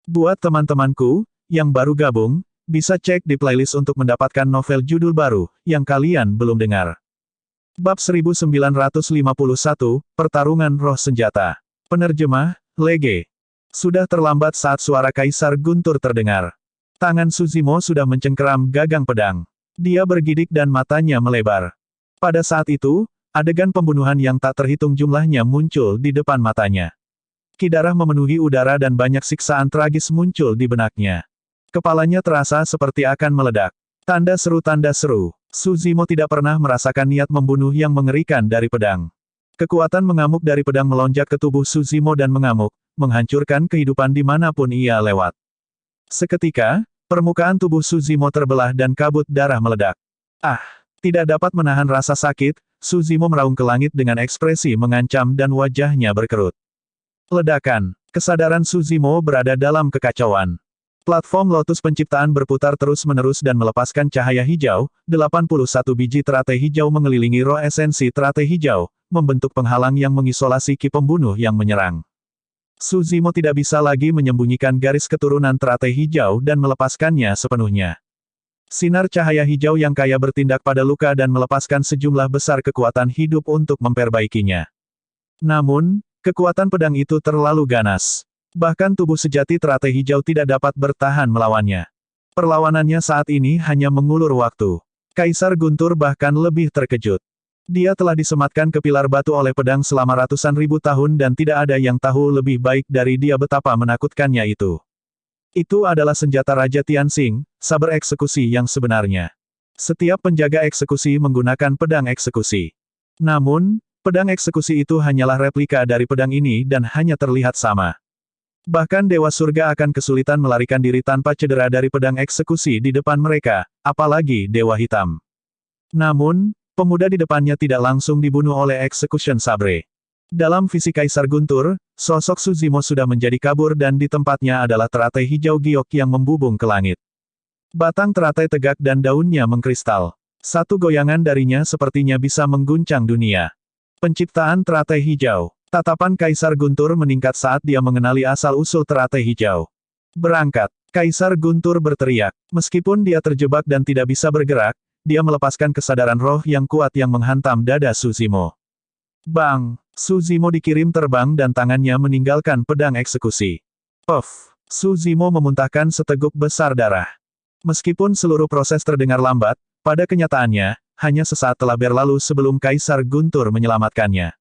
Buat teman-temanku, yang baru gabung, bisa cek di playlist untuk mendapatkan novel judul baru, yang kalian belum dengar. Bab 1951, Pertarungan Roh Senjata. Penerjemah, Lege. Sudah terlambat saat suara Kaisar Guntur terdengar. Tangan Suzimo sudah mencengkeram gagang pedang. Dia bergidik dan matanya melebar. Pada saat itu, adegan pembunuhan yang tak terhitung jumlahnya muncul di depan matanya. Ki darah memenuhi udara dan banyak siksaan tragis muncul di benaknya. Kepalanya terasa seperti akan meledak. Tanda seru, tanda seru. Suzimo tidak pernah merasakan niat membunuh yang mengerikan dari pedang. Kekuatan mengamuk dari pedang melonjak ke tubuh Suzimo dan mengamuk, menghancurkan kehidupan dimanapun ia lewat. Seketika, permukaan tubuh Suzimo terbelah dan kabut darah meledak. Ah! Tidak dapat menahan rasa sakit, Suzimo meraung ke langit dengan ekspresi mengancam dan wajahnya berkerut. Ledakan. Kesadaran Suzimo berada dalam kekacauan. Platform Lotus Penciptaan berputar terus-menerus dan melepaskan cahaya hijau, 81 biji teratai hijau mengelilingi roh esensi teratai hijau, membentuk penghalang yang mengisolasi ki pembunuh yang menyerang. Suzimo tidak bisa lagi menyembunyikan garis keturunan teratai hijau dan melepaskannya sepenuhnya. Sinar cahaya hijau yang kaya bertindak pada luka dan melepaskan sejumlah besar kekuatan hidup untuk memperbaikinya. Namun, kekuatan pedang itu terlalu ganas. Bahkan tubuh sejati teratai hijau tidak dapat bertahan melawannya. Perlawanannya saat ini hanya mengulur waktu. Kaisar Guntur bahkan lebih terkejut. Dia telah disematkan ke pilar batu oleh pedang selama ratusan ribu tahun dan tidak ada yang tahu lebih baik dari dia betapa menakutkannya itu. Itu adalah senjata Raja Tianxing, saber eksekusi yang sebenarnya. Setiap penjaga eksekusi menggunakan pedang eksekusi. Namun, pedang eksekusi itu hanyalah replika dari pedang ini dan hanya terlihat sama. Bahkan Dewa Surga akan kesulitan melarikan diri tanpa cedera dari pedang eksekusi di depan mereka, apalagi Dewa Hitam. Namun, pemuda di depannya tidak langsung dibunuh oleh Execution Sabre. Dalam visi Kaisar Guntur, sosok Suzimo sudah menjadi kabur dan di tempatnya adalah teratai hijau giok yang membubung ke langit. Batang teratai tegak dan daunnya mengkristal. Satu goyangan darinya sepertinya bisa mengguncang dunia. Penciptaan teratai hijau. Tatapan Kaisar Guntur meningkat saat dia mengenali asal-usul teratai hijau. Berangkat. Kaisar Guntur berteriak. Meskipun dia terjebak dan tidak bisa bergerak, dia melepaskan kesadaran roh yang kuat yang menghantam dada Suzimo. Bang! Suzimo dikirim terbang dan tangannya meninggalkan pedang eksekusi. Puff! Suzimo memuntahkan seteguk besar darah. Meskipun seluruh proses terdengar lambat, pada kenyataannya, hanya sesaat telah berlalu sebelum Kaisar Guntur menyelamatkannya.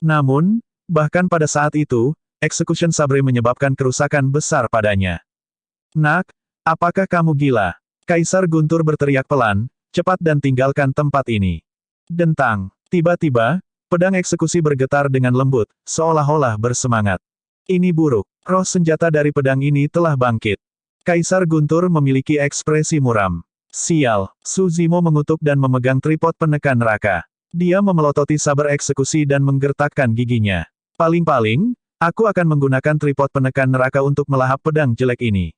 Namun, bahkan pada saat itu, Execution Sabre menyebabkan kerusakan besar padanya. Nak, apakah kamu gila? Kaisar Guntur berteriak pelan, cepat dan tinggalkan tempat ini. Dentang. Tiba-tiba, pedang eksekusi bergetar dengan lembut, seolah-olah bersemangat. Ini buruk. Roh senjata dari pedang ini telah bangkit. Kaisar Guntur memiliki ekspresi muram. Sial. Suzimo mengutuk dan memegang tripod penekan neraka. Dia memelototi saber eksekusi dan menggertakkan giginya. Paling-paling, aku akan menggunakan tripod penekan neraka untuk melahap pedang jelek ini.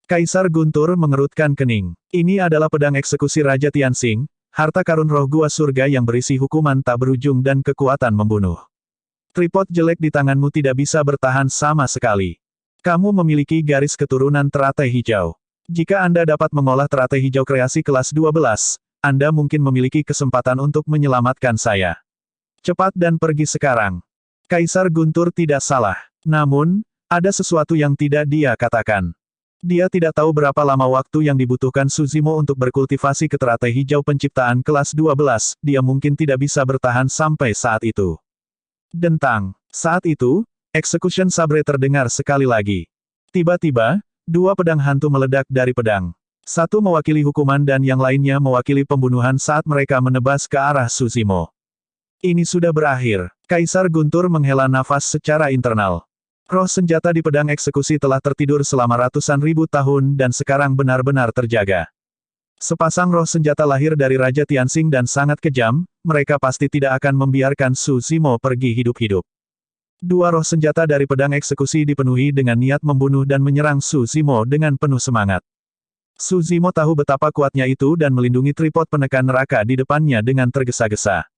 Kaisar Guntur mengerutkan kening. Ini adalah pedang eksekusi Raja Tianxing, harta karun roh gua surga yang berisi hukuman tak berujung dan kekuatan membunuh. Tripod jelek di tanganmu tidak bisa bertahan sama sekali. Kamu memiliki garis keturunan teratai hijau. Jika Anda dapat mengolah teratai hijau kreasi kelas 12, Anda mungkin memiliki kesempatan untuk menyelamatkan saya. Cepat dan pergi sekarang. Kaisar Guntur tidak salah. Namun, ada sesuatu yang tidak dia katakan. Dia tidak tahu berapa lama waktu yang dibutuhkan Suzimo untuk berkultivasi ke teratai hijau penciptaan kelas 12, dia mungkin tidak bisa bertahan sampai saat itu. Dentang. Saat itu, Execution Sabre terdengar sekali lagi. Tiba-tiba, dua pedang hantu meledak dari pedang. Satu mewakili hukuman dan yang lainnya mewakili pembunuhan saat mereka menebas ke arah Suzimo. Ini sudah berakhir. Kaisar Guntur menghela nafas secara internal. Roh senjata di pedang eksekusi telah tertidur selama ratusan ribu tahun dan sekarang benar-benar terjaga. Sepasang roh senjata lahir dari Raja Tianxing dan sangat kejam, mereka pasti tidak akan membiarkan Suzimo pergi hidup-hidup. Dua roh senjata dari pedang eksekusi dipenuhi dengan niat membunuh dan menyerang Suzimo dengan penuh semangat. Suzimo tahu betapa kuatnya itu dan melindungi tripod penekan neraka di depannya dengan tergesa-gesa.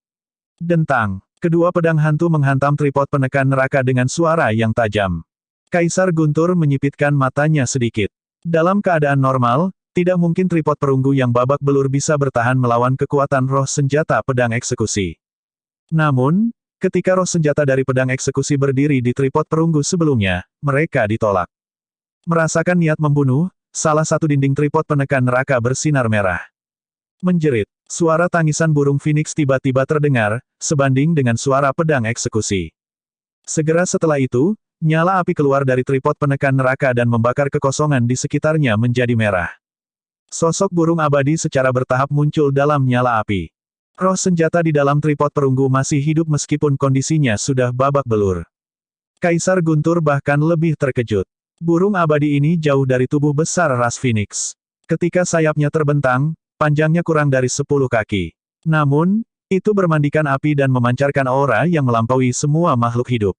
Dentang. Kedua pedang hantu menghantam tripod penekan neraka dengan suara yang tajam. Kaisar Guntur menyipitkan matanya sedikit. Dalam keadaan normal, tidak mungkin tripod perunggu yang babak belur bisa bertahan melawan kekuatan roh senjata pedang eksekusi. Namun, ketika roh senjata dari pedang eksekusi berdiri di tripod perunggu sebelumnya, mereka ditolak. Merasakan niat membunuh, salah satu dinding tripod penekan neraka bersinar merah. Menjerit, suara tangisan burung phoenix tiba-tiba terdengar, sebanding dengan suara pedang eksekusi. Segera setelah itu, nyala api keluar dari tripod penekan neraka dan membakar kekosongan di sekitarnya menjadi merah. Sosok burung abadi secara bertahap muncul dalam nyala api. Roh senjata di dalam tripod perunggu masih hidup meskipun kondisinya sudah babak belur. Kaisar Guntur bahkan lebih terkejut. Burung abadi ini jauh dari tubuh besar ras Phoenix. Ketika sayapnya terbentang, panjangnya kurang dari 10 kaki. Namun, itu bermandikan api dan memancarkan aura yang melampaui semua makhluk hidup.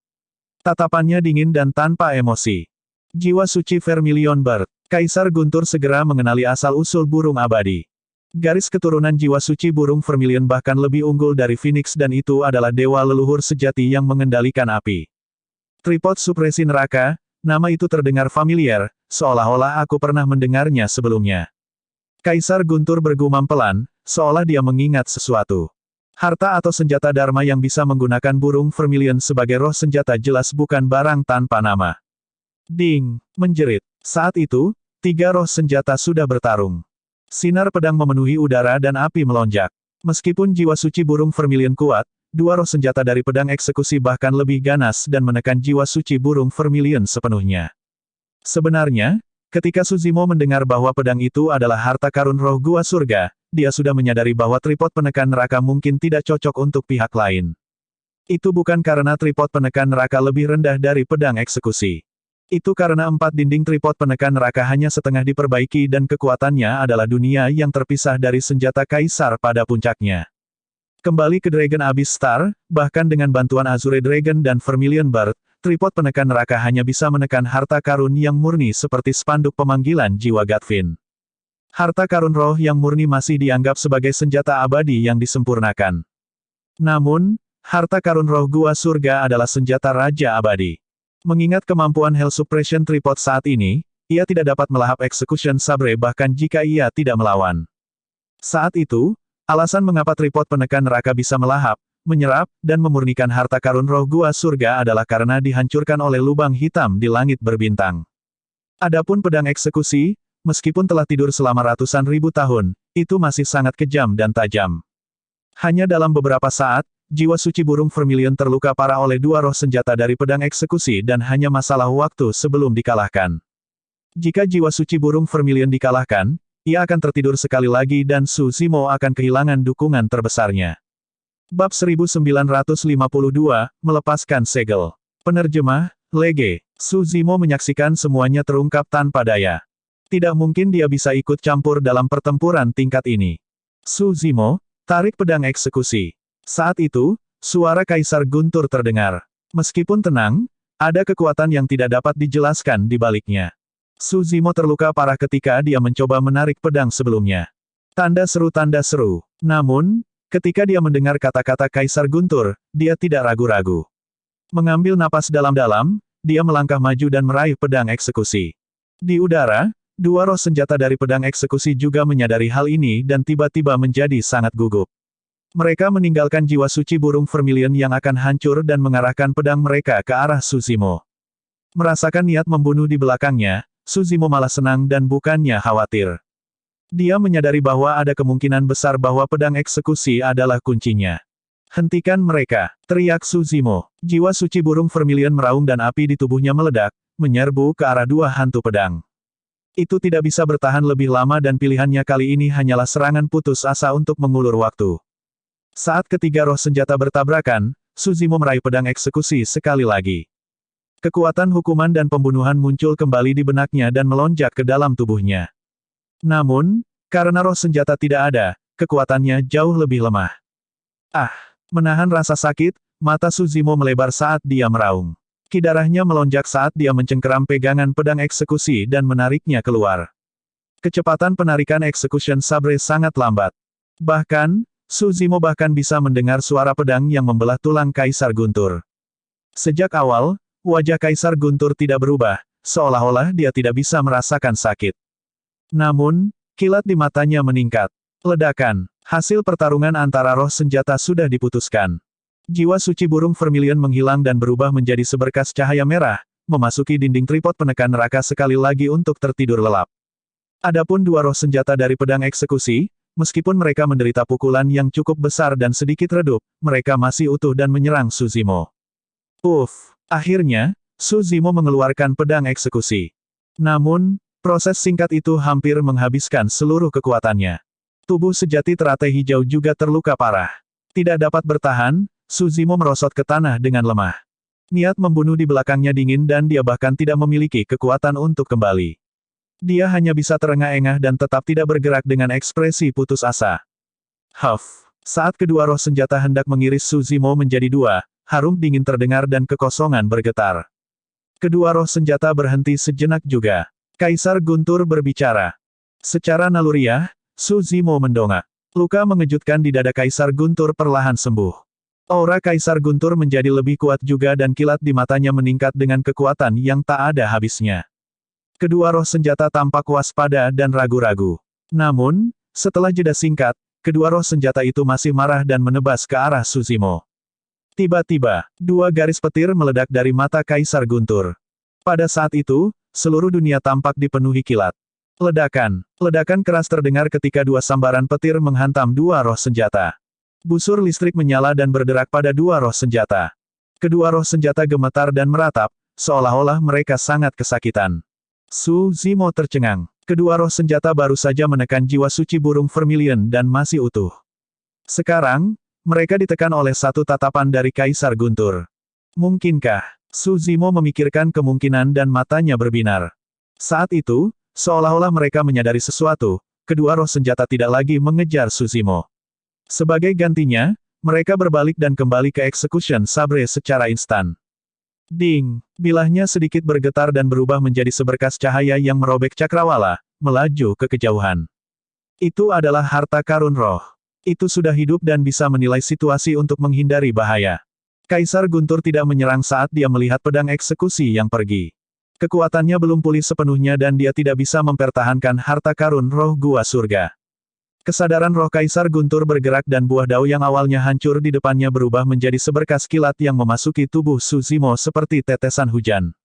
Tatapannya dingin dan tanpa emosi. Jiwa suci Vermilion Bird. Kaisar Guntur segera mengenali asal-usul burung abadi. Garis keturunan jiwa suci burung Vermilion bahkan lebih unggul dari Phoenix dan itu adalah dewa leluhur sejati yang mengendalikan api. Tripod supresi neraka, nama itu terdengar familiar, seolah-olah aku pernah mendengarnya sebelumnya. Kaisar Guntur bergumam pelan, seolah dia mengingat sesuatu. Harta atau senjata Dharma yang bisa menggunakan burung Vermilion sebagai roh senjata jelas bukan barang tanpa nama. Ding! Menjerit. Saat itu, 3 roh senjata sudah bertarung. Sinar pedang memenuhi udara dan api melonjak. Meskipun jiwa suci burung Vermilion kuat, 2 roh senjata dari pedang eksekusi bahkan lebih ganas dan menekan jiwa suci burung Vermilion sepenuhnya. Sebenarnya, ketika Suzimo mendengar bahwa pedang itu adalah harta karun roh gua surga, dia sudah menyadari bahwa tripod penekan neraka mungkin tidak cocok untuk pihak lain. Itu bukan karena tripod penekan neraka lebih rendah dari pedang eksekusi. Itu karena 4 dinding tripod penekan neraka hanya setengah diperbaiki dan kekuatannya adalah dunia yang terpisah dari senjata kaisar pada puncaknya. Kembali ke Dragon Abyss Star, bahkan dengan bantuan Azure Dragon dan Vermilion Bird, tripod penekan neraka hanya bisa menekan harta karun yang murni seperti spanduk pemanggilan jiwa Gatvin. Harta karun roh yang murni masih dianggap sebagai senjata abadi yang disempurnakan. Namun, harta karun roh gua surga adalah senjata raja abadi. Mengingat kemampuan Hell Suppression Tripod saat ini, ia tidak dapat melahap Execution Sabre bahkan jika ia tidak melawan. Saat itu, alasan mengapa tripod penekan neraka bisa melahap, menyerap, dan memurnikan harta karun roh gua surga adalah karena dihancurkan oleh lubang hitam di langit berbintang. Adapun pedang eksekusi, meskipun telah tidur selama ratusan ribu tahun, itu masih sangat kejam dan tajam. Hanya dalam beberapa saat, jiwa suci burung Vermilion terluka parah oleh 2 roh senjata dari pedang eksekusi dan hanya masalah waktu sebelum dikalahkan. Jika jiwa suci burung Vermilion dikalahkan, ia akan tertidur sekali lagi dan Suzimo akan kehilangan dukungan terbesarnya. Bab 1952, Melepaskan Segel. Penerjemah, Lege. Suzimo menyaksikan semuanya terungkap tanpa daya. Tidak mungkin dia bisa ikut campur dalam pertempuran tingkat ini. Suzimo, tarik pedang eksekusi. Saat itu, suara Kaisar Guntur terdengar. Meskipun tenang, ada kekuatan yang tidak dapat dijelaskan di baliknya. Suzimo terluka parah ketika dia mencoba menarik pedang sebelumnya. Tanda seru. Namun, ketika dia mendengar kata-kata Kaisar Guntur, dia tidak ragu-ragu. Mengambil napas dalam-dalam, dia melangkah maju dan meraih pedang eksekusi. Di udara, 2 roh senjata dari pedang eksekusi juga menyadari hal ini dan tiba-tiba menjadi sangat gugup. Mereka meninggalkan jiwa suci burung Vermilion yang akan hancur dan mengarahkan pedang mereka ke arah Suzimo. Merasakan niat membunuh di belakangnya, Suzimo malah senang dan bukannya khawatir. Dia menyadari bahwa ada kemungkinan besar bahwa pedang eksekusi adalah kuncinya. Hentikan mereka, teriak Suzimo. Jiwa suci burung Vermilion meraung dan api di tubuhnya meledak, menyerbu ke arah 2 hantu pedang. Itu tidak bisa bertahan lebih lama dan pilihannya kali ini hanyalah serangan putus asa untuk mengulur waktu. Saat ketiga roh senjata bertabrakan, Suzimo meraih pedang eksekusi sekali lagi. Kekuatan hukuman dan pembunuhan muncul kembali di benaknya dan melonjak ke dalam tubuhnya. Namun, karena roh senjata tidak ada, kekuatannya jauh lebih lemah. Menahan rasa sakit, mata Suzimo melebar saat dia meraung. Darahnya melonjak saat dia mencengkeram pegangan pedang eksekusi dan menariknya keluar. Kecepatan penarikan Execution Sabre sangat lambat. Bahkan, Suzimo bahkan bisa mendengar suara pedang yang membelah tulang Kaisar Guntur. Sejak awal, Wajah Kaisar Guntur tidak berubah, seolah-olah dia tidak bisa merasakan sakit. Namun, kilat di matanya meningkat. Ledakan. Hasil pertarungan antara roh senjata sudah diputuskan. Jiwa suci burung vermilion menghilang dan berubah menjadi seberkas cahaya merah, memasuki dinding tripod penekan neraka sekali lagi untuk tertidur lelap. Adapun dua roh senjata dari pedang eksekusi, meskipun mereka menderita pukulan yang cukup besar dan sedikit redup, mereka masih utuh dan menyerang Suzimo. Akhirnya, Suzimo mengeluarkan pedang eksekusi. Namun, proses singkat itu hampir menghabiskan seluruh kekuatannya. Tubuh sejati teratai hijau juga terluka parah. Tidak dapat bertahan, Suzimo merosot ke tanah dengan lemah. Niat membunuh di belakangnya dingin dan dia bahkan tidak memiliki kekuatan untuk kembali. Dia hanya bisa terengah-engah dan tetap tidak bergerak dengan ekspresi putus asa. Saat kedua roh senjata hendak mengiris Suzimo menjadi dua, harum dingin terdengar dan kekosongan bergetar. Kedua roh senjata berhenti sejenak juga. Kaisar Guntur berbicara. Secara naluriah, Suzimo mendongak. Luka mengejutkan di dada Kaisar Guntur perlahan sembuh. Aura Kaisar Guntur menjadi lebih kuat juga dan kilat di matanya meningkat dengan kekuatan yang tak ada habisnya. Kedua roh senjata tampak waspada dan ragu-ragu. Namun, setelah jeda singkat, kedua roh senjata itu masih marah dan menebas ke arah Suzimo. Tiba-tiba, dua garis petir meledak dari mata Kaisar Guntur. Pada saat itu, seluruh dunia tampak dipenuhi kilat. Ledakan keras terdengar ketika dua sambaran petir menghantam dua roh senjata. Busur listrik menyala dan berderak pada dua roh senjata. Kedua roh senjata gemetar dan meratap, seolah-olah mereka sangat kesakitan. Suzimo tercengang. Kedua roh senjata baru saja menekan jiwa suci burung vermilion dan masih utuh. Sekarang, mereka ditekan oleh satu tatapan dari Kaisar Guntur. Mungkinkah? Suzimo memikirkan kemungkinan dan matanya berbinar. Saat itu, seolah-olah mereka menyadari sesuatu, kedua roh senjata tidak lagi mengejar Suzimo. Sebagai gantinya, mereka berbalik dan kembali ke Execution Sabre secara instan. Ding! Bilahnya sedikit bergetar dan berubah menjadi seberkas cahaya yang merobek cakrawala, melaju ke kejauhan. Itu adalah harta karun roh. Itu sudah hidup dan bisa menilai situasi untuk menghindari bahaya. Kaisar Guntur tidak menyerang saat dia melihat pedang eksekusi yang pergi. Kekuatannya belum pulih sepenuhnya dan dia tidak bisa mempertahankan harta karun roh gua surga. Kesadaran roh Kaisar Guntur bergerak dan buah dao yang awalnya hancur di depannya berubah menjadi seberkas kilat yang memasuki tubuh Suzimo seperti tetesan hujan.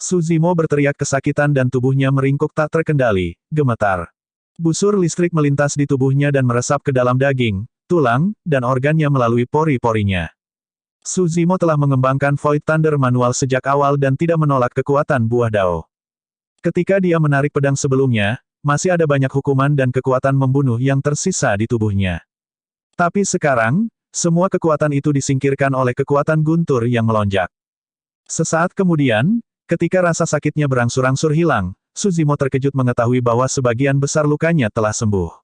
Suzimo berteriak kesakitan dan tubuhnya meringkuk tak terkendali, gemetar. Busur listrik melintas di tubuhnya dan meresap ke dalam daging, tulang, dan organnya melalui pori-porinya. Suzimo telah mengembangkan Void Thunder manual sejak awal dan tidak menolak kekuatan buah dao. Ketika dia menarik pedang sebelumnya, masih ada banyak hukuman dan kekuatan membunuh yang tersisa di tubuhnya. Tapi sekarang, semua kekuatan itu disingkirkan oleh kekuatan Guntur yang melonjak. Sesaat kemudian, ketika rasa sakitnya berangsur-angsur hilang, Suzimo terkejut mengetahui bahwa sebagian besar lukanya telah sembuh.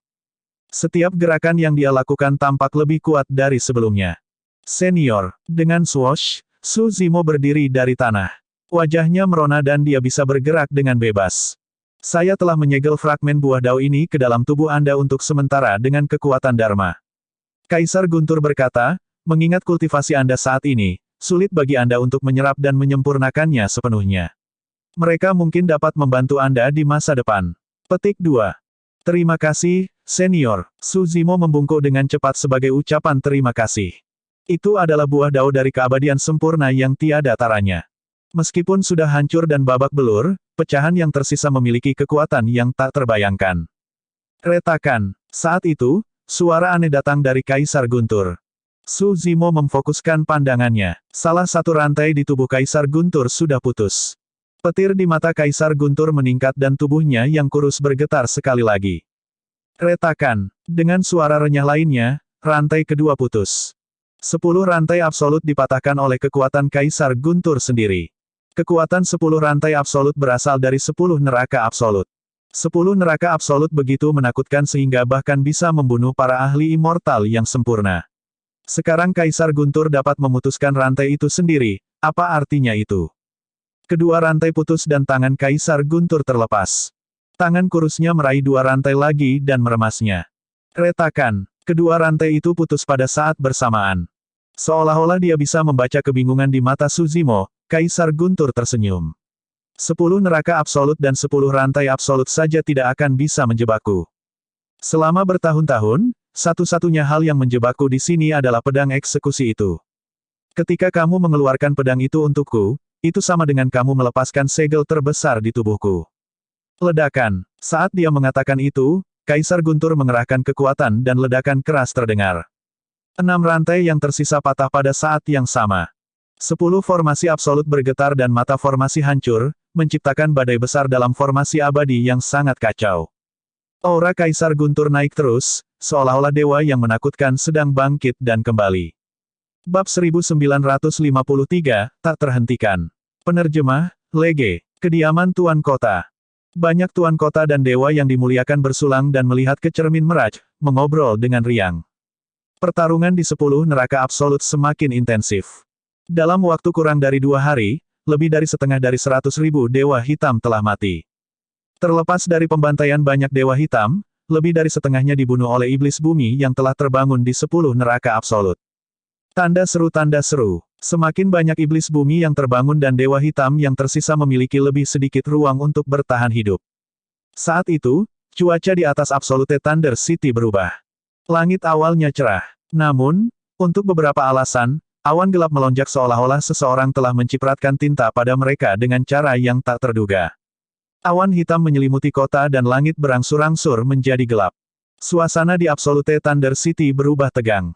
Setiap gerakan yang dia lakukan tampak lebih kuat dari sebelumnya. Senior, dengan swoosh, Suzimo berdiri dari tanah. Wajahnya merona dan dia bisa bergerak dengan bebas. Saya telah menyegel fragmen buah dao ini ke dalam tubuh Anda untuk sementara dengan kekuatan Dharma. Kaisar Guntur berkata, mengingat kultivasi Anda saat ini, sulit bagi Anda untuk menyerap dan menyempurnakannya sepenuhnya. Mereka mungkin dapat membantu Anda di masa depan. Petik 2. Terima kasih, Senior. Suzimo membungkuk dengan cepat sebagai ucapan terima kasih. Itu adalah buah dao dari keabadian sempurna yang tiada taranya. Meskipun sudah hancur dan babak belur, pecahan yang tersisa memiliki kekuatan yang tak terbayangkan. Retakan. Saat itu, suara aneh datang dari Kaisar Guntur. Suzimo memfokuskan pandangannya. Salah satu rantai di tubuh Kaisar Guntur sudah putus. Petir di mata Kaisar Guntur meningkat dan tubuhnya yang kurus bergetar sekali lagi. Retakan. Dengan suara renyah lainnya, rantai kedua putus. 10 rantai absolut dipatahkan oleh kekuatan Kaisar Guntur sendiri. Kekuatan 10 rantai absolut berasal dari 10 neraka absolut. 10 neraka absolut begitu menakutkan sehingga bahkan bisa membunuh para ahli immortal yang sempurna. Sekarang Kaisar Guntur dapat memutuskan rantai itu sendiri, apa artinya itu? Kedua rantai putus dan tangan Kaisar Guntur terlepas. Tangan kurusnya meraih dua rantai lagi dan meremasnya. Retakan. Kedua rantai itu putus pada saat bersamaan. Seolah-olah dia bisa membaca kebingungan di mata Suzimo, Kaisar Guntur tersenyum. 10 neraka absolut dan 10 rantai absolut saja tidak akan bisa menjebakku. Selama bertahun-tahun, satu-satunya hal yang menjebakku di sini adalah pedang eksekusi itu. Ketika kamu mengeluarkan pedang itu untukku, itu sama dengan kamu melepaskan segel terbesar di tubuhku. Ledakan. Saat dia mengatakan itu, Kaisar Guntur mengerahkan kekuatan dan ledakan keras terdengar. 6 rantai yang tersisa patah pada saat yang sama. 10 formasi absolut bergetar dan mata formasi hancur, menciptakan badai besar dalam formasi abadi yang sangat kacau. Aura Kaisar Guntur naik terus, seolah-olah dewa yang menakutkan sedang bangkit dan kembali. Bab 1953, tak terhentikan. Penerjemah, Lege. Kediaman Tuan Kota. Banyak Tuan Kota dan dewa yang dimuliakan bersulang dan melihat ke cermin Mirage, mengobrol dengan riang. Pertarungan di 10 neraka absolut semakin intensif. Dalam waktu kurang dari 2 hari, lebih dari setengah dari 100.000 dewa hitam telah mati. Terlepas dari pembantaian banyak dewa hitam, lebih dari setengahnya dibunuh oleh iblis bumi yang telah terbangun di 10 neraka absolut. Tanda seru. Semakin banyak iblis bumi yang terbangun dan dewa hitam yang tersisa memiliki lebih sedikit ruang untuk bertahan hidup. Saat itu, cuaca di atas Absolute Thunder City berubah. Langit awalnya cerah. Namun, untuk beberapa alasan, awan gelap melonjak seolah-olah seseorang telah mencipratkan tinta pada mereka dengan cara yang tak terduga. Awan hitam menyelimuti kota dan langit berangsur-angsur menjadi gelap. Suasana di Absolute Thunder City berubah tegang.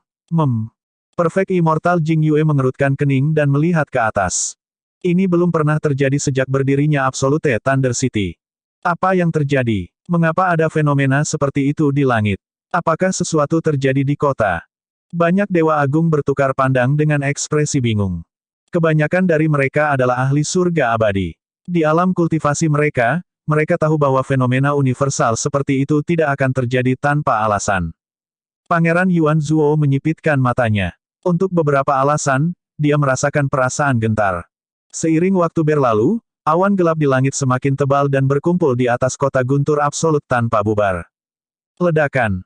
Perfect Immortal Jing Yue mengerutkan kening dan melihat ke atas. Ini belum pernah terjadi sejak berdirinya Absolute Thunder City. Apa yang terjadi? Mengapa ada fenomena seperti itu di langit? Apakah sesuatu terjadi di kota? Banyak dewa agung bertukar pandang dengan ekspresi bingung. Kebanyakan dari mereka adalah ahli surga abadi. Di alam kultivasi mereka, mereka tahu bahwa fenomena universal seperti itu tidak akan terjadi tanpa alasan. Pangeran Yuan Zuo menyipitkan matanya. Untuk beberapa alasan, dia merasakan perasaan gentar. Seiring waktu berlalu, awan gelap di langit semakin tebal dan berkumpul di atas kota guntur absolut tanpa bubar. Ledakan.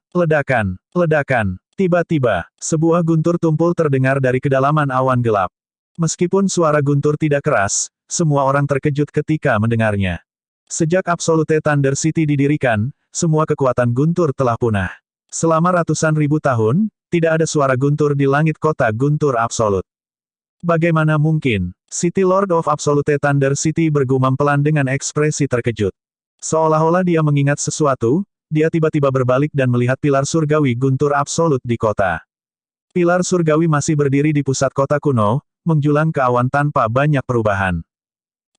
Tiba-tiba, sebuah guntur tumpul terdengar dari kedalaman awan gelap. Meskipun suara guntur tidak keras, semua orang terkejut ketika mendengarnya. Sejak Absolute Thunder City didirikan, semua kekuatan guntur telah punah. Selama ratusan ribu tahun, tidak ada suara guntur di langit kota guntur absolut. Bagaimana mungkin? City Lord of Absolute Thunder City bergumam pelan dengan ekspresi terkejut. Seolah-olah dia mengingat sesuatu, dia tiba-tiba berbalik dan melihat pilar surgawi guntur absolut di kota. Pilar surgawi masih berdiri di pusat kota kuno, menjulang ke awan tanpa banyak perubahan.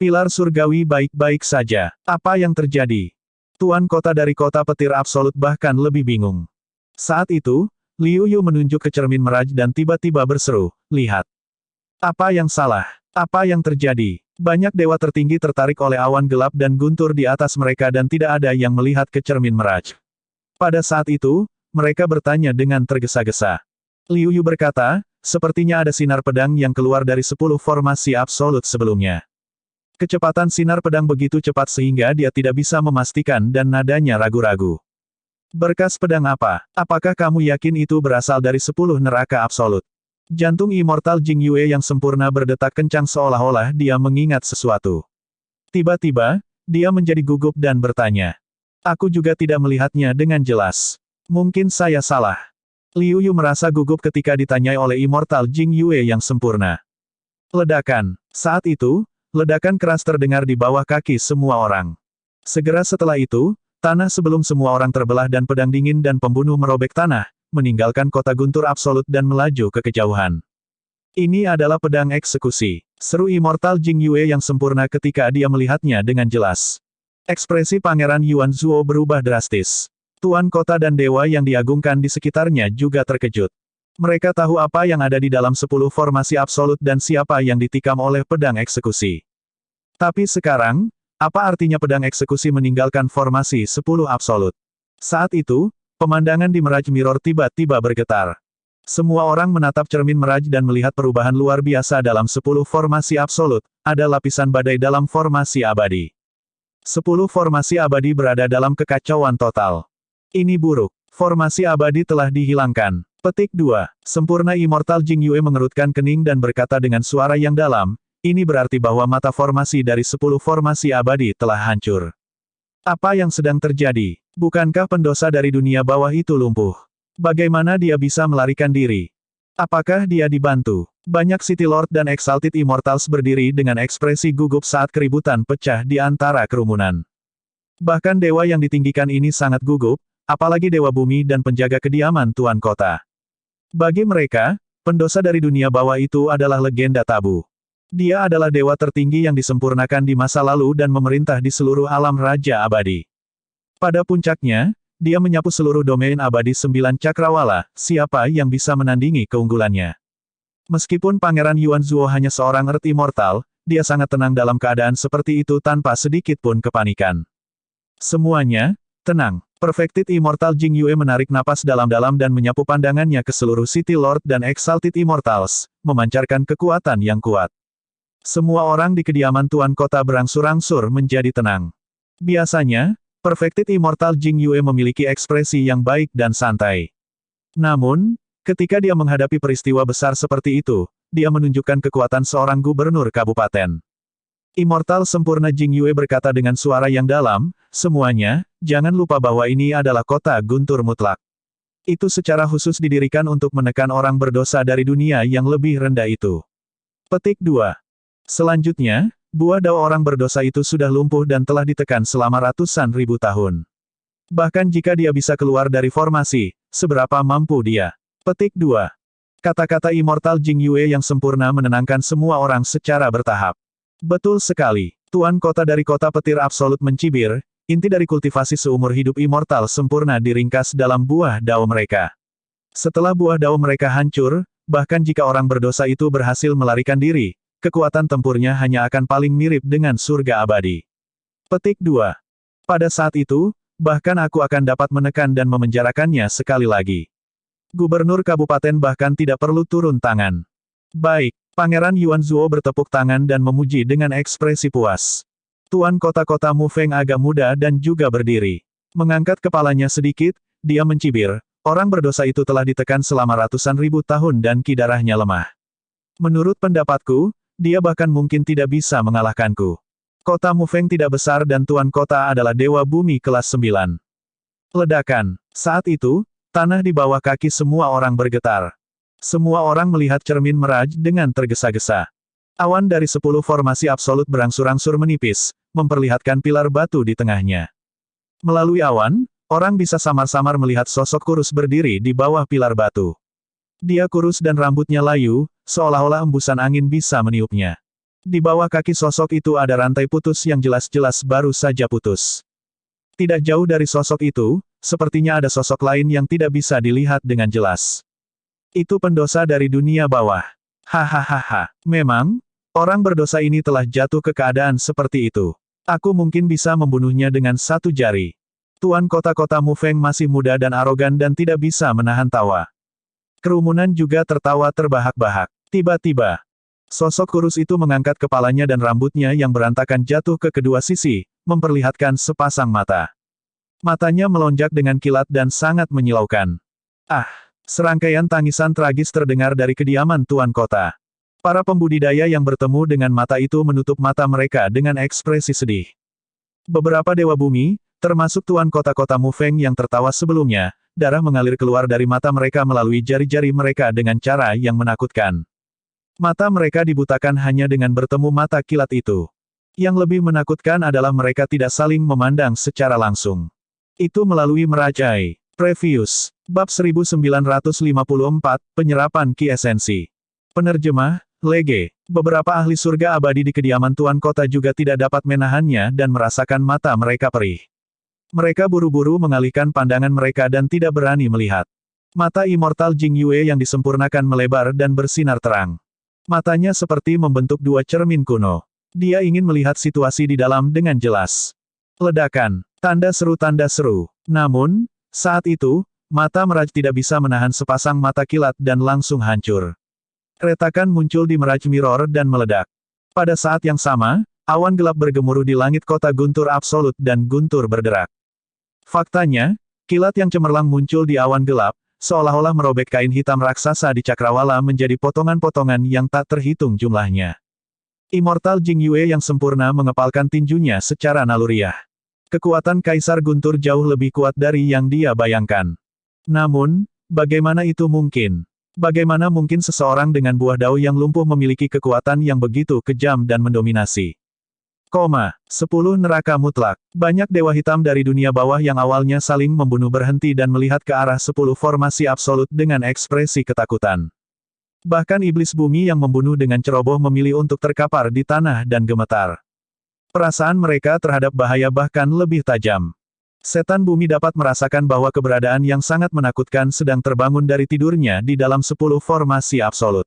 Pilar surgawi baik-baik saja. Apa yang terjadi? Tuan kota dari kota petir absolut bahkan lebih bingung. Saat itu, Liu Yu menunjuk ke cermin Mirage dan tiba-tiba berseru, "Lihat. Apa yang salah? Apa yang terjadi?" Banyak dewa tertinggi tertarik oleh awan gelap dan guntur di atas mereka dan tidak ada yang melihat ke cermin Mirage. Pada saat itu, mereka bertanya dengan tergesa-gesa. Liu Yu berkata, "Sepertinya ada sinar pedang yang keluar dari 10 formasi absolut sebelumnya." Kecepatan sinar pedang begitu cepat sehingga dia tidak bisa memastikan dan nadanya ragu-ragu. "Berkas pedang apa? Apakah kamu yakin itu berasal dari 10 neraka absolut?" Jantung Immortal Jing Yue yang sempurna berdetak kencang seolah-olah dia mengingat sesuatu. Tiba-tiba, dia menjadi gugup dan bertanya. "Aku juga tidak melihatnya dengan jelas. Mungkin saya salah." Liu Yu merasa gugup ketika ditanyai oleh Immortal Jing Yue yang sempurna. Ledakan. Saat itu, ledakan keras terdengar di bawah kaki semua orang. Segera setelah itu, tanah sebelum semua orang terbelah dan pedang dingin dan pembunuh merobek tanah, meninggalkan kota guntur absolut dan melaju ke kejauhan. "Ini adalah pedang eksekusi," seru Immortal Jing Yue yang sempurna ketika dia melihatnya dengan jelas. Ekspresi Pangeran Yuan Zuo berubah drastis. Tuan kota dan dewa yang diagungkan di sekitarnya juga terkejut. Mereka tahu apa yang ada di dalam 10 formasi absolut dan siapa yang ditikam oleh pedang eksekusi. Tapi sekarang, apa artinya pedang eksekusi meninggalkan formasi 10 absolut? Saat itu, pemandangan di Mirage Mirror tiba-tiba bergetar. Semua orang menatap cermin Mirage dan melihat perubahan luar biasa dalam 10 formasi absolut, ada lapisan badai dalam formasi abadi. 10 formasi abadi berada dalam kekacauan total. Ini buruk. Formasi abadi telah dihilangkan. Petik 2. Sempurna Immortal Jing Yue mengerutkan kening dan berkata dengan suara yang dalam, Ini berarti bahwa mata formasi dari 10 formasi abadi telah hancur. Apa yang sedang terjadi? Bukankah pendosa dari dunia bawah itu lumpuh? Bagaimana dia bisa melarikan diri? Apakah dia dibantu? Banyak City Lord dan Exalted Immortals berdiri dengan ekspresi gugup saat keributan pecah di antara kerumunan. Bahkan dewa yang ditinggikan ini sangat gugup, apalagi dewa bumi dan penjaga kediaman Tuan Kota. Bagi mereka, pendosa dari dunia bawah itu adalah legenda tabu. Dia adalah dewa tertinggi yang disempurnakan di masa lalu dan memerintah di seluruh alam Raja Abadi. Pada puncaknya, dia menyapu seluruh domain abadi 9 cakrawala, siapa yang bisa menandingi keunggulannya. Meskipun Pangeran Yuan Zuo hanya seorang Earth Immortal, dia sangat tenang dalam keadaan seperti itu tanpa sedikit pun kepanikan. Semuanya, tenang. Perfected Immortal Jing Yue menarik napas dalam-dalam dan menyapu pandangannya ke seluruh City Lord dan Exalted Immortals, memancarkan kekuatan yang kuat. Semua orang di kediaman Tuan Kota berangsur-angsur menjadi tenang. Biasanya, Perfected Immortal Jing Yue memiliki ekspresi yang baik dan santai. Namun, ketika dia menghadapi peristiwa besar seperti itu, dia menunjukkan kekuatan seorang gubernur kabupaten. Immortal sempurna Jing Yue berkata dengan suara yang dalam, semuanya, jangan lupa bahwa ini adalah kota guntur mutlak. Itu secara khusus didirikan untuk menekan orang berdosa dari dunia yang lebih rendah itu. Petik 2. Selanjutnya, buah dao orang berdosa itu sudah lumpuh dan telah ditekan selama ratusan ribu tahun. Bahkan jika dia bisa keluar dari formasi, seberapa mampu dia? Petik 2. Kata-kata Immortal Jing Yue yang sempurna menenangkan semua orang secara bertahap. Betul sekali. Tuan Kota dari kota petir absolut mencibir, inti dari kultivasi seumur hidup Immortal sempurna diringkas dalam buah dao mereka. Setelah buah dao mereka hancur, bahkan jika orang berdosa itu berhasil melarikan diri, kekuatan tempurnya hanya akan paling mirip dengan surga abadi. Petik 2. Pada saat itu, bahkan aku akan dapat menekan dan memenjarakannya sekali lagi. Gubernur kabupaten bahkan tidak perlu turun tangan. Baik, Pangeran Yuan Zuo bertepuk tangan dan memuji dengan ekspresi puas. Tuan kota-kota Mu Feng agak muda dan juga berdiri. Mengangkat kepalanya sedikit, dia mencibir, orang berdosa itu telah ditekan selama ratusan ribu tahun dan ki darahnya lemah. Menurut pendapatku, dia bahkan mungkin tidak bisa mengalahkanku. Kota Mu Feng tidak besar dan Tuan Kota adalah Dewa Bumi kelas 9. Ledakan. Saat itu, tanah di bawah kaki semua orang bergetar. Semua orang melihat cermin Mirage dengan tergesa-gesa. Awan dari 10 formasi absolut berangsur-angsur menipis, memperlihatkan pilar batu di tengahnya. Melalui awan, orang bisa samar-samar melihat sosok kurus berdiri di bawah pilar batu. Dia kurus dan rambutnya layu, seolah-olah embusan angin bisa meniupnya. Di bawah kaki sosok itu ada rantai putus yang jelas-jelas baru saja putus. Tidak jauh dari sosok itu, sepertinya ada sosok lain yang tidak bisa dilihat dengan jelas. Itu pendosa dari dunia bawah. Hahaha. Memang, orang berdosa ini telah jatuh ke keadaan seperti itu. Aku mungkin bisa membunuhnya dengan satu jari. Tuan kota-kota Mu Feng masih muda dan arogan dan tidak bisa menahan tawa. Kerumunan juga tertawa terbahak-bahak. Tiba-tiba, sosok kurus itu mengangkat kepalanya dan rambutnya yang berantakan jatuh ke kedua sisi, memperlihatkan sepasang mata. Matanya melonjak dengan kilat dan sangat menyilaukan. Ah! Serangkaian tangisan tragis terdengar dari kediaman Tuan Kota. Para pembudidaya yang bertemu dengan mata itu menutup mata mereka dengan ekspresi sedih. Beberapa dewa bumi, termasuk Tuan Kota-kota Mu Feng yang tertawa sebelumnya, darah mengalir keluar dari mata mereka melalui jari-jari mereka dengan cara yang menakutkan. Mata mereka dibutakan hanya dengan bertemu mata kilat itu. Yang lebih menakutkan adalah mereka tidak saling memandang secara langsung. Itu melalui merajai. Previous. Bab 1954, Penyerapan Ki Esensi. Penerjemah, Lege. Beberapa ahli surga abadi di kediaman Tuan Kota juga tidak dapat menahannya dan merasakan mata mereka perih. Mereka buru-buru mengalihkan pandangan mereka dan tidak berani melihat. Mata Immortal Jing Yue yang disempurnakan melebar dan bersinar terang. Matanya seperti membentuk dua cermin kuno. Dia ingin melihat situasi di dalam dengan jelas. Ledakan. Tanda seru. Namun, saat itu, mata Mirage tidak bisa menahan sepasang mata kilat dan langsung hancur. Retakan muncul di Mirage Mirror dan meledak. Pada saat yang sama, awan gelap bergemuruh di langit kota guntur absolut dan guntur berderak. Faktanya, kilat yang cemerlang muncul di awan gelap, seolah-olah merobek kain hitam raksasa di cakrawala menjadi potongan-potongan yang tak terhitung jumlahnya. Immortal Jing Yue yang sempurna mengepalkan tinjunya secara naluriah. Kekuatan Kaisar Guntur jauh lebih kuat dari yang dia bayangkan. Namun, bagaimana itu mungkin? Bagaimana mungkin seseorang dengan buah dao yang lumpuh memiliki kekuatan yang begitu kejam dan mendominasi? 10 neraka mutlak. Banyak dewa hitam dari dunia bawah yang awalnya saling membunuh berhenti dan melihat ke arah 10 formasi absolut dengan ekspresi ketakutan. Bahkan iblis bumi yang membunuh dengan ceroboh memilih untuk terkapar di tanah dan gemetar. Perasaan mereka terhadap bahaya bahkan lebih tajam. Setan bumi dapat merasakan bahwa keberadaan yang sangat menakutkan sedang terbangun dari tidurnya di dalam 10 formasi absolut.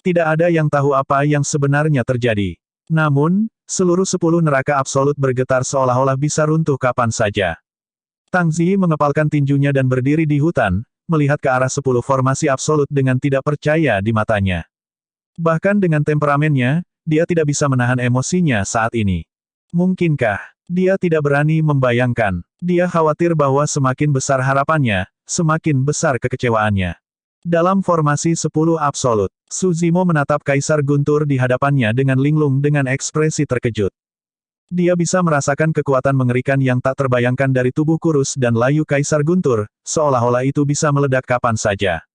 Tidak ada yang tahu apa yang sebenarnya terjadi. Namun, seluruh 10 neraka absolut bergetar seolah-olah bisa runtuh kapan saja. Tang Zi mengepalkan tinjunya dan berdiri di hutan, melihat ke arah 10 formasi absolut dengan tidak percaya di matanya. Bahkan dengan temperamennya, dia tidak bisa menahan emosinya saat ini. Mungkinkah dia tidak berani membayangkan? Dia khawatir bahwa semakin besar harapannya, semakin besar kekecewaannya. Dalam formasi 10 absolut, Su Zimo menatap Kaisar Guntur di hadapannya dengan linglung dengan ekspresi terkejut. Dia bisa merasakan kekuatan mengerikan yang tak terbayangkan dari tubuh kurus dan layu Kaisar Guntur, seolah-olah itu bisa meledak kapan saja.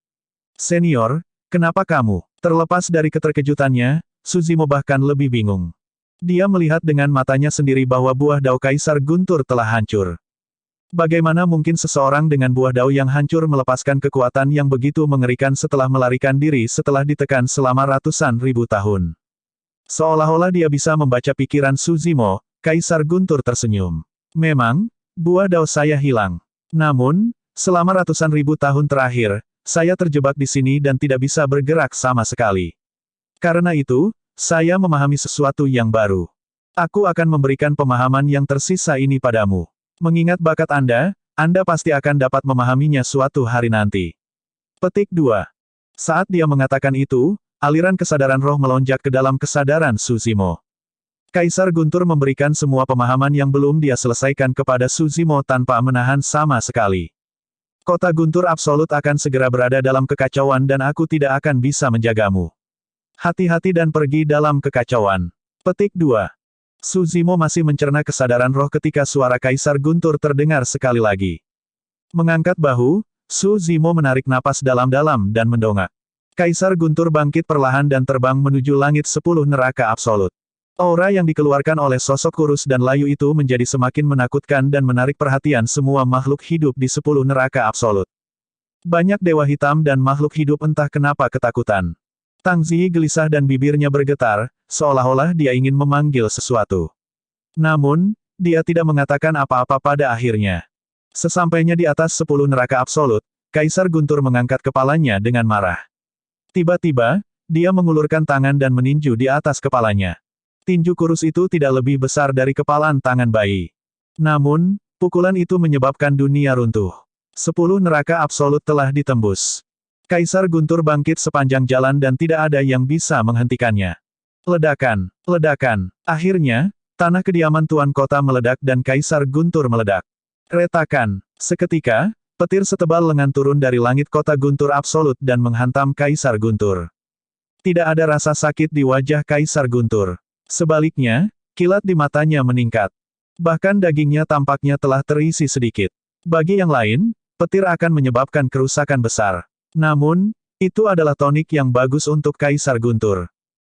Senior, kenapa kamu? Terlepas dari keterkejutannya, Su Zimo bahkan lebih bingung. Dia melihat dengan matanya sendiri bahwa buah dao Kaisar Guntur telah hancur. Bagaimana mungkin seseorang dengan buah dao yang hancur melepaskan kekuatan yang begitu mengerikan setelah melarikan diri setelah ditekan selama ratusan ribu tahun? Seolah-olah dia bisa membaca pikiran Su Zimo, Kaisar Guntur tersenyum. Memang, buah dao saya hilang. Namun, selama ratusan ribu tahun terakhir, saya terjebak di sini dan tidak bisa bergerak sama sekali. Karena itu, saya memahami sesuatu yang baru. Aku akan memberikan pemahaman yang tersisa ini padamu. Mengingat bakat Anda pasti akan dapat memahaminya suatu hari nanti. Petik 2. Saat dia mengatakan itu, aliran kesadaran roh melonjak ke dalam kesadaran Su Zimo. Kaisar Guntur memberikan semua pemahaman yang belum dia selesaikan kepada Su Zimo tanpa menahan sama sekali. Kota Guntur absolut akan segera berada dalam kekacauan dan aku tidak akan bisa menjagamu. Hati-hati dan pergi dalam kekacauan. Petik 2. Su Zimo masih mencerna kesadaran roh ketika suara Kaisar Guntur terdengar sekali lagi. Mengangkat bahu, Su Zimo menarik napas dalam-dalam dan mendongak. Kaisar Guntur bangkit perlahan dan terbang menuju langit 10 neraka absolut. Aura yang dikeluarkan oleh sosok kurus dan layu itu menjadi semakin menakutkan dan menarik perhatian semua makhluk hidup di 10 neraka absolut. Banyak dewa hitam dan makhluk hidup entah kenapa ketakutan. Tang Zi gelisah dan bibirnya bergetar, seolah-olah dia ingin memanggil sesuatu. Namun, dia tidak mengatakan apa-apa pada akhirnya. Sesampainya di atas 10 neraka absolut, Kaisar Guntur mengangkat kepalanya dengan marah. Tiba-tiba, dia mengulurkan tangan dan meninju di atas kepalanya. Tinju kurus itu tidak lebih besar dari kepalan tangan bayi. Namun, pukulan itu menyebabkan dunia runtuh. 10 neraka absolut telah ditembus. Kaisar Guntur bangkit sepanjang jalan dan tidak ada yang bisa menghentikannya. Ledakan, ledakan. Akhirnya, tanah kediaman Tuan Kota meledak dan Kaisar Guntur meledak. Retakan. Seketika, petir setebal lengan turun dari langit Kota Guntur absolut dan menghantam Kaisar Guntur. Tidak ada rasa sakit di wajah Kaisar Guntur. Sebaliknya, kilat di matanya meningkat. Bahkan dagingnya tampaknya telah terisi sedikit. Bagi yang lain, petir akan menyebabkan kerusakan besar. Namun, itu adalah tonik yang bagus untuk Kaisar Guntur.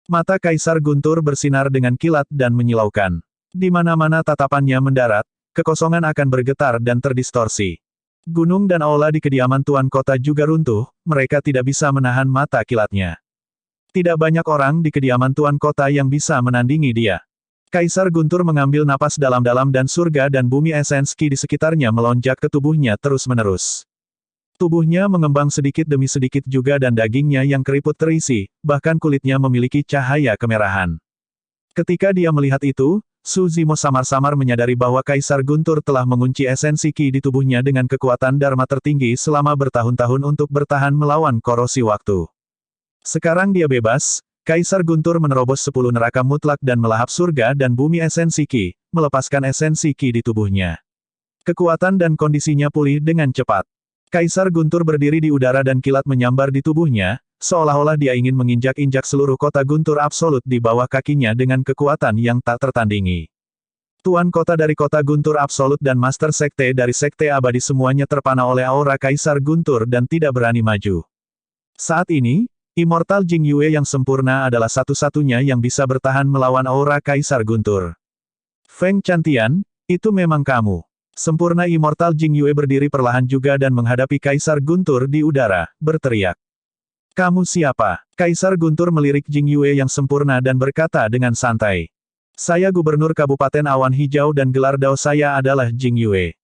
Mata Kaisar Guntur bersinar dengan kilat dan menyilaukan. Di mana-mana tatapannya mendarat, kekosongan akan bergetar dan terdistorsi. Gunung dan aula di kediaman Tuan Kota juga runtuh, mereka tidak bisa menahan mata kilatnya. Tidak banyak orang di kediaman Tuan Kota yang bisa menandingi dia. Kaisar Guntur mengambil napas dalam-dalam dan surga dan bumi esensi di sekitarnya melonjak ke tubuhnya terus-menerus. Tubuhnya mengembang sedikit demi sedikit juga dan dagingnya yang keriput terisi, bahkan kulitnya memiliki cahaya kemerahan. Ketika dia melihat itu, Su Zimo samar-samar menyadari bahwa Kaisar Guntur telah mengunci esensi Qi di tubuhnya dengan kekuatan Dharma tertinggi selama bertahun-tahun untuk bertahan melawan korosi waktu. Sekarang dia bebas, Kaisar Guntur menerobos 10 neraka mutlak dan melahap surga dan bumi esensi Qi, melepaskan esensi Qi di tubuhnya. Kekuatan dan kondisinya pulih dengan cepat. Kaisar Guntur berdiri di udara dan kilat menyambar di tubuhnya, seolah-olah dia ingin menginjak-injak seluruh kota guntur absolut di bawah kakinya dengan kekuatan yang tak tertandingi. Tuan kota dari kota guntur absolut dan Master Sekte dari Sekte Abadi semuanya terpana oleh aura Kaisar Guntur dan tidak berani maju. Saat ini, Immortal Jing Yue yang sempurna adalah satu-satunya yang bisa bertahan melawan aura Kaisar Guntur. Feng Chantian, itu memang kamu. Sempurna Immortal Jing Yue berdiri perlahan juga dan menghadapi Kaisar Guntur di udara, berteriak. Kamu siapa? Kaisar Guntur melirik Jing Yue yang sempurna dan berkata dengan santai. Saya Gubernur Kabupaten Awan Hijau dan gelar dao saya adalah Jing Yue.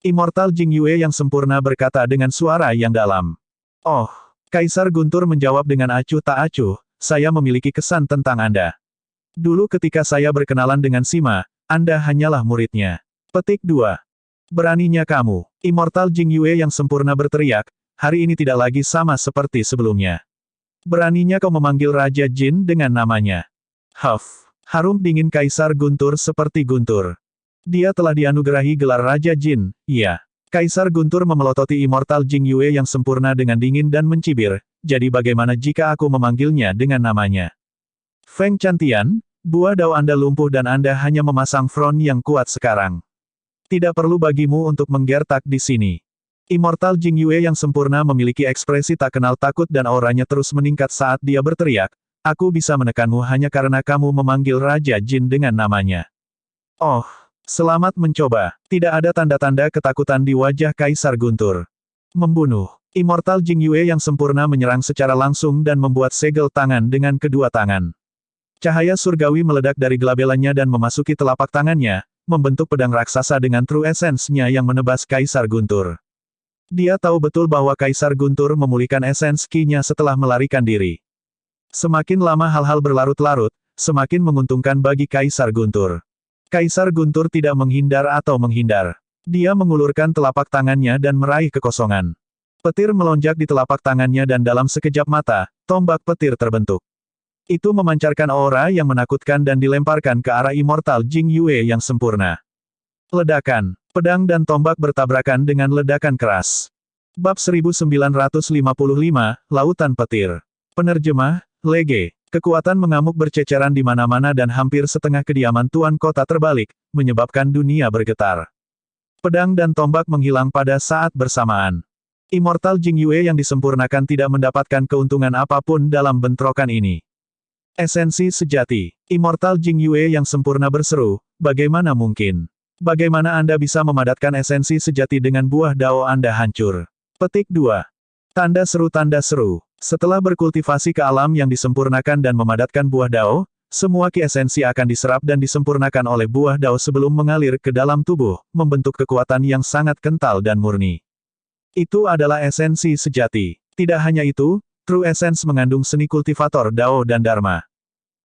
Immortal Jing Yue yang sempurna berkata dengan suara yang dalam. Oh, Kaisar Guntur menjawab dengan acuh tak acuh, saya memiliki kesan tentang Anda. Dulu ketika saya berkenalan dengan Sima, Anda hanyalah muridnya. Petik 2. Beraninya kamu, Immortal Jing Yue yang sempurna berteriak, hari ini tidak lagi sama seperti sebelumnya. Beraninya kau memanggil Raja Jin dengan namanya. Huff. Harum dingin Kaisar Guntur seperti guntur. Dia telah dianugerahi gelar Raja Jin, iya. Kaisar Guntur memelototi Immortal Jing Yue yang sempurna dengan dingin dan mencibir, jadi bagaimana jika aku memanggilnya dengan namanya? Feng Chantian, buah dao Anda lumpuh dan Anda hanya memasang front yang kuat sekarang. Tidak perlu bagimu untuk menggertak di sini. Immortal Jing Yue yang sempurna memiliki ekspresi tak kenal takut dan auranya terus meningkat saat dia berteriak, aku bisa menekanmu hanya karena kamu memanggil Raja Jin dengan namanya. Oh, selamat mencoba. Tidak ada tanda-tanda ketakutan di wajah Kaisar Guntur. Membunuh. Immortal Jing Yue yang sempurna menyerang secara langsung dan membuat segel tangan dengan kedua tangan. Cahaya surgawi meledak dari gelabelannya dan memasuki telapak tangannya, membentuk pedang raksasa dengan True Essence-nya yang menebas Kaisar Guntur. Dia tahu betul bahwa Kaisar Guntur memulihkan Essence Ki-nya setelah melarikan diri. Semakin lama hal-hal berlarut-larut, semakin menguntungkan bagi Kaisar Guntur. Kaisar Guntur tidak menghindar atau menghindar. Dia mengulurkan telapak tangannya dan meraih kekosongan. Petir melonjak di telapak tangannya dan dalam sekejap mata, tombak petir terbentuk. Itu memancarkan aura yang menakutkan dan dilemparkan ke arah Immortal Jing Yue yang sempurna. Ledakan. Pedang dan tombak bertabrakan dengan ledakan keras. Bab 1955, Lautan Petir. Penerjemah, Lege. Kekuatan mengamuk berceceran di mana-mana dan hampir setengah kediaman Tuan Kota terbalik, menyebabkan dunia bergetar. Pedang dan tombak menghilang pada saat bersamaan. Immortal Jing Yue yang disempurnakan tidak mendapatkan keuntungan apapun dalam bentrokan ini. Esensi sejati. Immortal Jing Yue yang sempurna berseru, bagaimana mungkin? Bagaimana Anda bisa memadatkan esensi sejati dengan buah dao Anda hancur? Petik 2. Tanda seru tanda seru. Setelah berkultivasi ke alam yang disempurnakan dan memadatkan buah dao, semua ki esensi akan diserap dan disempurnakan oleh buah dao sebelum mengalir ke dalam tubuh, membentuk kekuatan yang sangat kental dan murni. Itu adalah esensi sejati. Tidak hanya itu, True Essence mengandung seni kultivator dao dan dharma.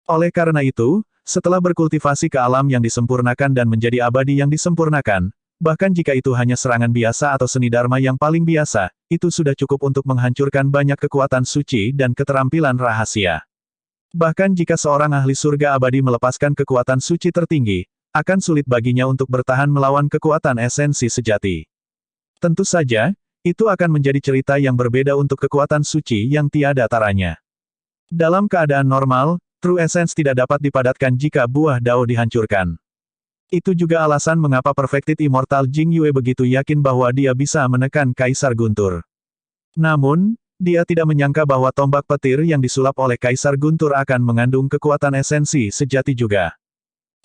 Oleh karena itu, setelah berkultivasi ke alam yang disempurnakan dan menjadi abadi yang disempurnakan, bahkan jika itu hanya serangan biasa atau seni dharma yang paling biasa, itu sudah cukup untuk menghancurkan banyak kekuatan suci dan keterampilan rahasia. Bahkan jika seorang ahli surga abadi melepaskan kekuatan suci tertinggi, akan sulit baginya untuk bertahan melawan kekuatan esensi sejati. Tentu saja, itu akan menjadi cerita yang berbeda untuk kekuatan suci yang tiada taranya. Dalam keadaan normal, True Essence tidak dapat dipadatkan jika buah dao dihancurkan. Itu juga alasan mengapa Perfected Immortal Jing Yue begitu yakin bahwa dia bisa menekan Kaisar Guntur. Namun, dia tidak menyangka bahwa tombak petir yang disulap oleh Kaisar Guntur akan mengandung kekuatan esensi sejati juga.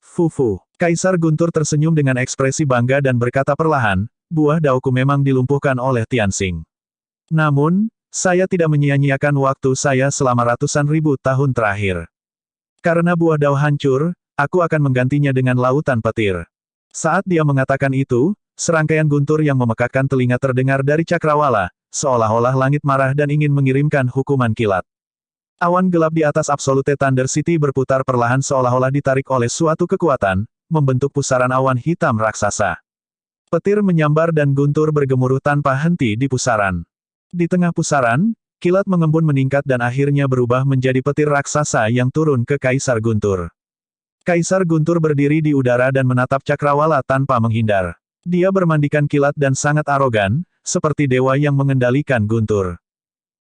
Fufu. Kaisar Guntur tersenyum dengan ekspresi bangga dan berkata perlahan, buah daoku memang dilumpuhkan oleh Tianxing. Namun, saya tidak menyia-nyiakan waktu saya selama ratusan ribu tahun terakhir. Karena buah dao hancur, aku akan menggantinya dengan lautan petir. Saat dia mengatakan itu, serangkaian guntur yang memekakkan telinga terdengar dari cakrawala, seolah-olah langit marah dan ingin mengirimkan hukuman kilat. Awan gelap di atas Absolute Thunder City berputar perlahan seolah-olah ditarik oleh suatu kekuatan, membentuk pusaran awan hitam raksasa. Petir menyambar dan guntur bergemuruh tanpa henti di pusaran. Di tengah pusaran, kilat mengembun meningkat dan akhirnya berubah menjadi petir raksasa yang turun ke Kaisar Guntur. Kaisar Guntur berdiri di udara dan menatap cakrawala tanpa menghindar. Dia bermandikan kilat dan sangat arogan, seperti dewa yang mengendalikan guntur.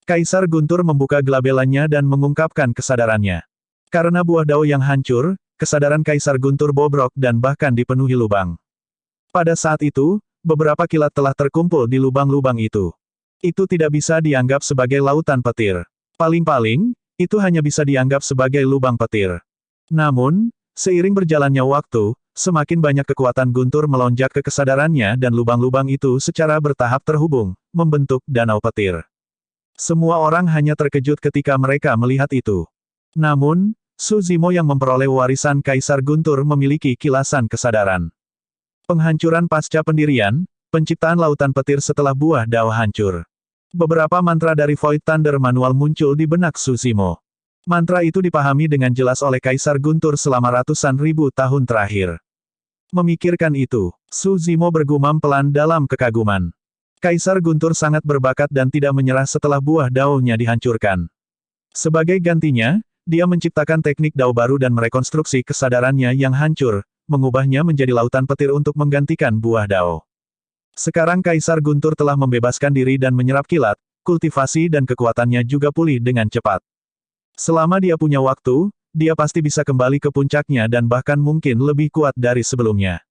Kaisar Guntur membuka gelabelannya dan mengungkapkan kesadarannya. Karena buah dao yang hancur, kesadaran Kaisar Guntur bobrok dan bahkan dipenuhi lubang. Pada saat itu, beberapa kilat telah terkumpul di lubang-lubang itu. Itu tidak bisa dianggap sebagai lautan petir. Paling-paling, itu hanya bisa dianggap sebagai lubang petir. Namun, seiring berjalannya waktu, semakin banyak kekuatan Guntur melonjak ke kesadarannya dan lubang-lubang itu secara bertahap terhubung, membentuk danau petir. Semua orang hanya terkejut ketika mereka melihat itu. Namun, Su Zimo yang memperoleh warisan Kaisar Guntur memiliki kilasan kesadaran. Penghancuran pasca pendirian, penciptaan lautan petir setelah buah dao hancur. Beberapa mantra dari Void Thunder Manual muncul di benak Su Zimo. Mantra itu dipahami dengan jelas oleh Kaisar Guntur selama ratusan ribu tahun terakhir. Memikirkan itu, Su Zimo bergumam pelan dalam kekaguman. Kaisar Guntur sangat berbakat dan tidak menyerah setelah buah dao-nya dihancurkan. Sebagai gantinya, dia menciptakan teknik dao baru dan merekonstruksi kesadarannya yang hancur, mengubahnya menjadi lautan petir untuk menggantikan buah dao. Sekarang Kaisar Guntur telah membebaskan diri dan menyerap kilat, kultivasi dan kekuatannya juga pulih dengan cepat. Selama dia punya waktu, dia pasti bisa kembali ke puncaknya dan bahkan mungkin lebih kuat dari sebelumnya.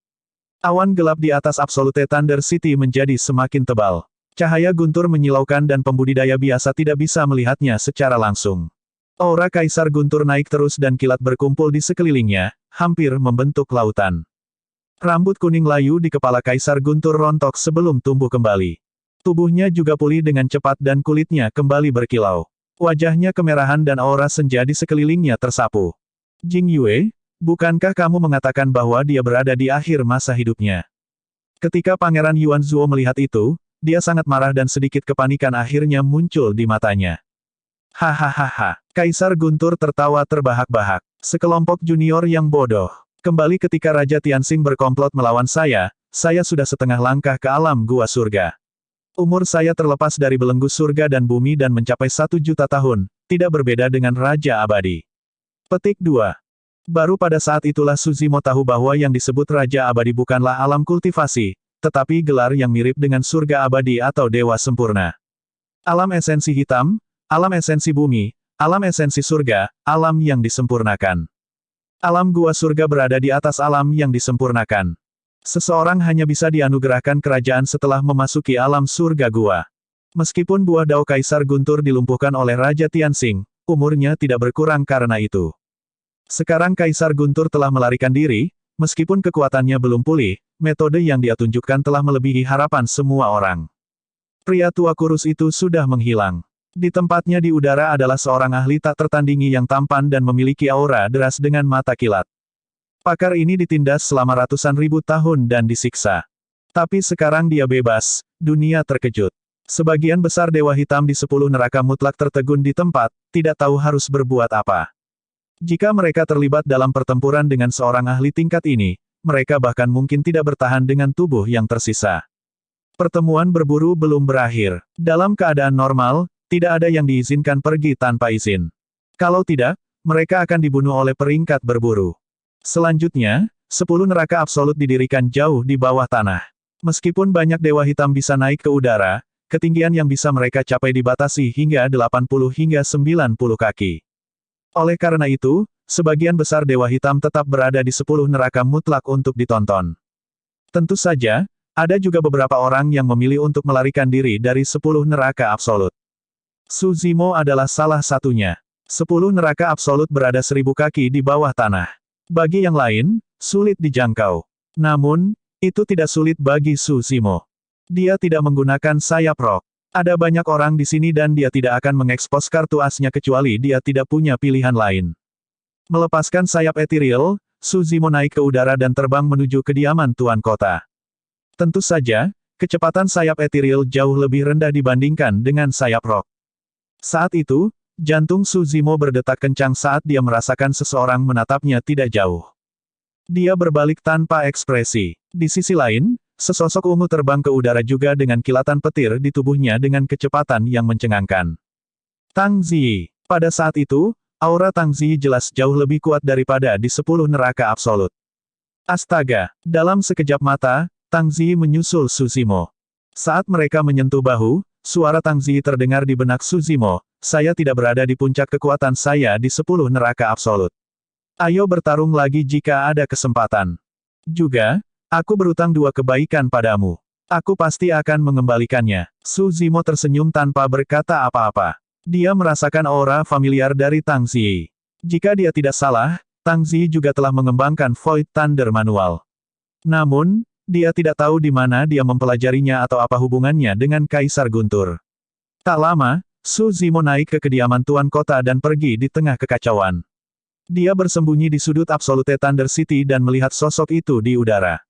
Awan gelap di atas Absolute Thunder City menjadi semakin tebal. Cahaya Guntur menyilaukan dan pembudidaya biasa tidak bisa melihatnya secara langsung. Aura Kaisar Guntur naik terus dan kilat berkumpul di sekelilingnya, hampir membentuk lautan. Rambut kuning layu di kepala Kaisar Guntur rontok sebelum tumbuh kembali. Tubuhnya juga pulih dengan cepat dan kulitnya kembali berkilau. Wajahnya kemerahan dan aura senja di sekelilingnya tersapu. Jing Yue, bukankah kamu mengatakan bahwa dia berada di akhir masa hidupnya? Ketika Pangeran Yuan Zuo melihat itu, dia sangat marah dan sedikit kepanikan akhirnya muncul di matanya. Hahaha, Kaisar Guntur tertawa terbahak-bahak. Sekelompok junior yang bodoh. Kembali ketika Raja Tianxing berkomplot melawan saya sudah setengah langkah ke alam gua surga. Umur saya terlepas dari belenggu surga dan bumi dan mencapai 1.000.000 tahun, tidak berbeda dengan Raja Abadi. Petik 2. Baru pada saat itulah Su Zimo tahu bahwa yang disebut Raja Abadi bukanlah alam kultivasi, tetapi gelar yang mirip dengan surga abadi atau dewa sempurna. Alam esensi hitam, alam esensi bumi, alam esensi surga, alam yang disempurnakan. Alam gua surga berada di atas alam yang disempurnakan. Seseorang hanya bisa dianugerahkan kerajaan setelah memasuki alam surga gua. Meskipun buah dao Kaisar Guntur dilumpuhkan oleh Raja Tianxing, umurnya tidak berkurang karena itu. Sekarang Kaisar Guntur telah melarikan diri, meskipun kekuatannya belum pulih, metode yang dia tunjukkan telah melebihi harapan semua orang. Pria tua kurus itu sudah menghilang. Di tempatnya di udara adalah seorang ahli tak tertandingi yang tampan dan memiliki aura deras dengan mata kilat. Pakar ini ditindas selama ratusan ribu tahun dan disiksa. Tapi sekarang dia bebas, dunia terkejut. Sebagian besar dewa hitam di 10 neraka mutlak tertegun di tempat, tidak tahu harus berbuat apa. Jika mereka terlibat dalam pertempuran dengan seorang ahli tingkat ini, mereka bahkan mungkin tidak bertahan dengan tubuh yang tersisa. Pertemuan berburu belum berakhir. Dalam keadaan normal, tidak ada yang diizinkan pergi tanpa izin. Kalau tidak, mereka akan dibunuh oleh peringkat berburu. Selanjutnya, 10 neraka absolut didirikan jauh di bawah tanah. Meskipun banyak dewa hitam bisa naik ke udara, ketinggian yang bisa mereka capai dibatasi hingga 80 hingga 90 kaki. Oleh karena itu, sebagian besar dewa hitam tetap berada di 10 neraka mutlak untuk ditonton. Tentu saja, ada juga beberapa orang yang memilih untuk melarikan diri dari 10 neraka absolut. Su Zimo adalah salah satunya. 10 neraka absolut berada 1000 kaki di bawah tanah. Bagi yang lain, sulit dijangkau. Namun, itu tidak sulit bagi Su Zimo. Dia tidak menggunakan sayap roh. Ada banyak orang di sini dan dia tidak akan mengekspos kartu asnya kecuali dia tidak punya pilihan lain. Melepaskan sayap ethereal, Su Zimo naik ke udara dan terbang menuju kediaman Tuan Kota. Tentu saja, kecepatan sayap ethereal jauh lebih rendah dibandingkan dengan sayap roh. Saat itu, jantung Su Zimo berdetak kencang saat dia merasakan seseorang menatapnya tidak jauh. Dia berbalik tanpa ekspresi. Di sisi lain, sesosok ungu terbang ke udara juga dengan kilatan petir di tubuhnya dengan kecepatan yang mencengangkan. Tang Ziyi. Pada saat itu, aura Tang Ziyi jelas jauh lebih kuat daripada di 10 neraka absolut. Astaga! Dalam sekejap mata, Tang Ziyi menyusul Su Zimo. Saat mereka menyentuh bahu, Suara Tang Ziyi terdengar di benak Suzimo, saya tidak berada di puncak kekuatan saya di 10 neraka absolut. Ayo bertarung lagi jika ada kesempatan. Juga, aku berutang 2 kebaikan padamu. Aku pasti akan mengembalikannya. Suzimo tersenyum tanpa berkata apa-apa. Dia merasakan aura familiar dari Tang Ziyi. Jika dia tidak salah, Tang Ziyi juga telah mengembangkan Void Thunder manual. Namun, dia tidak tahu di mana dia mempelajarinya atau apa hubungannya dengan Kaisar Guntur. Tak lama, Suzimo naik ke kediaman Tuan Kota dan pergi di tengah kekacauan. Dia bersembunyi di sudut Absolute Thunder City dan melihat sosok itu di udara.